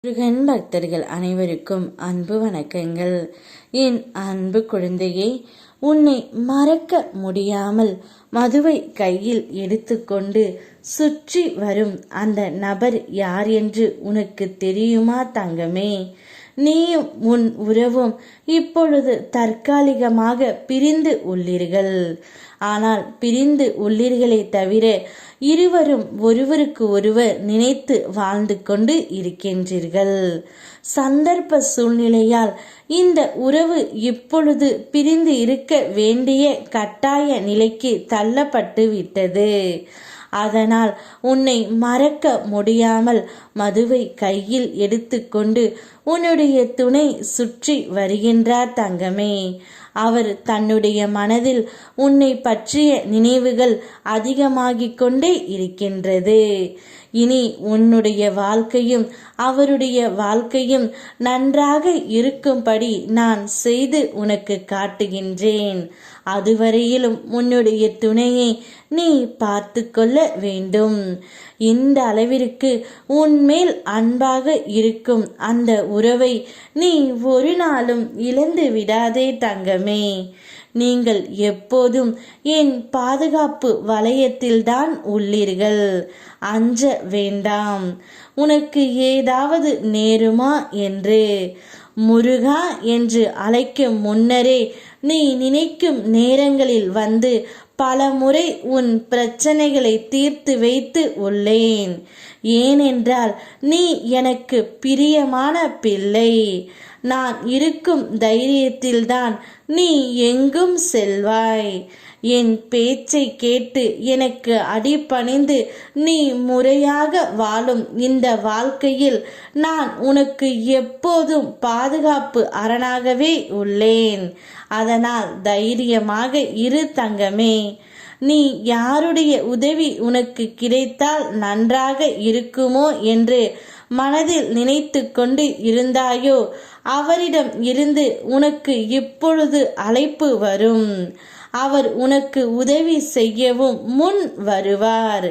முருகன் பக்தர்கள் அனைவருக்கும் அன்பு வணக்கங்கள். என் அன்பு குழந்தையே, உன்னை மறக்க முடியாமல் மதுவை கையில் எடுத்துக்கொண்டு சுற்றி வரும் அந்த நபர் யார் என்று உனக்கு தெரியுமா தங்கமே? நீயும் உன் உறவும் இப்பொழுது தற்காலிகமாக பிரிந்து உள்ளீர்கள். ஆனால் பிரிந்து உள்ளீர்களே தவிர இருவரும் ஒருவருக்கு ஒருவர் நினைத்து வாழ்ந்து கொண்டு இருக்கின்றீர்கள். சந்தர்ப்ப சூழ்நிலையால் இந்த உறவு இப்பொழுது பிரிந்து இருக்க வேண்டிய கட்டாய நிலைக்கு தள்ளப்பட்டு விட்டது. அதனால் உன்னை மறக்க முடியாமல் மதுவை கையில் எடுத்துக்கொண்டு உன்னுடைய துணை சுற்றி வருகின்றார் தங்கமே. அவர் தன்னுடைய மனதில் உன்னை பற்றிய நினைவுகள் அதிகமாகிக் கொண்டே இருக்கின்றது. இனி உன்னுடைய வாழ்க்கையும் அவருடைய வாழ்க்கையும் நன்றாக இருக்கும்படி நான் செய்து உனக்கு காட்டுகின்றேன். அதுவரையிலும் உன்னுடைய துணையை நீ பார்த்து கொள்ள வேண்டும். இந்த அளவிற்கு உன்மேல் அன்பாக இருக்கும் அந்த உறவை நீ ஒரு நாளும் இழந்து விடாதே தங்கமே. நீங்கள் எப்போதும் என் பாதுகாப்பு வளையத்தில்தான் உள்ளீர்கள். அஞ்ச வேண்டாம். உனக்கு ஏதாவது நேருமா என்று முருகா என்று அழைக்கும் முன்னரே நீ நினைக்கும் நேரங்களில் வந்து பல முறை உன் பிரச்சனைகளை தீர்த்து வைத்து உள்ளேன். ஏனென்றால் நீ எனக்கு பிரியமான பிள்ளை. நான் இருக்கும் தைரியத்தில்தான் நீ எங்கும் செல்வாய். என் பேச்சை கேட்டு எனக்கு அடிபணிந்து நீ முறையாக வாழும் இந்த வாழ்க்கையில் நான் உனக்கு எப்போதும் பாதுகாப்பு அரணாகவே உள்ளேன். அதனால் தைரியமாக இரு தங்கமே. நீ யாருடைய உதவி உனக்கு கிடைத்தால் நன்றாக இருக்குமோ என்று மனதில் நினைத்து கொண்டு இருந்தாயோ அவரிடம் இருந்து உனக்கு இப்பொழுது அழைப்பு வரும். அவர் உனக்கு உதவி செய்யவும் முன் வருவார்.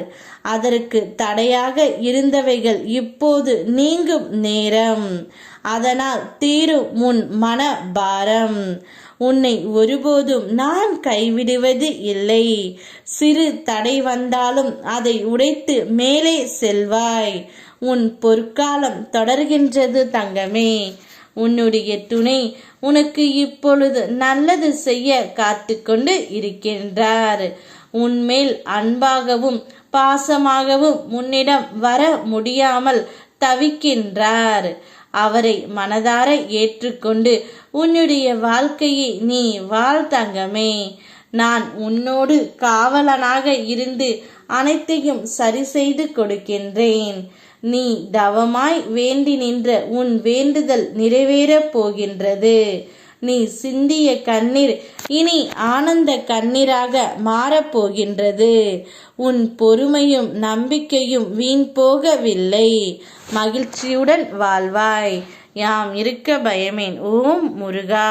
அதற்கு தடையாக இருந்தவைகள் இப்போது நீங்கும் நேரம். அதனால் தீரும் உன் மன பாரம். உன்னை ஒருபோதும் நான் கைவிடுவது இல்லை. சிறு தடை வந்தாலும் அதை உடைத்து மேலே செல்வாய். உன் பொற்காலம் தொடர்கின்றது தங்கமே. உன்னுடைய துணை உனக்கு இப்பொழுது நல்லது செய்ய காத்து கொண்டு இருக்கின்றார். உன்மேல் அன்பாகவும் பாசமாகவும் உன்னிடம் வர முடியாமல் தவிக்கின்றார். அவரை மனதார ஏற்றுக்கொண்டு உன்னுடைய வாழ்க்கையை நீ வாழ் தங்கமே. நான் உன்னோடு காவலனாக இருந்து அனைத்தையும் சரி செய்து கொடுக்கின்றேன். நீ தவமாய் வேண்டி நின்ற உன் வேண்டுதல் நிறைவேறப் போகின்றது. நீ சிந்திய கண்ணீர் இனி ஆனந்த கண்ணீராக மாறப்போகின்றது. உன் பொறுமையும் நம்பிக்கையும் வீண் போகவில்லை. மகிழ்ச்சியுடன் வாழ்வாய். யாம் இருக்க பயமேன். ஓம் முருகா.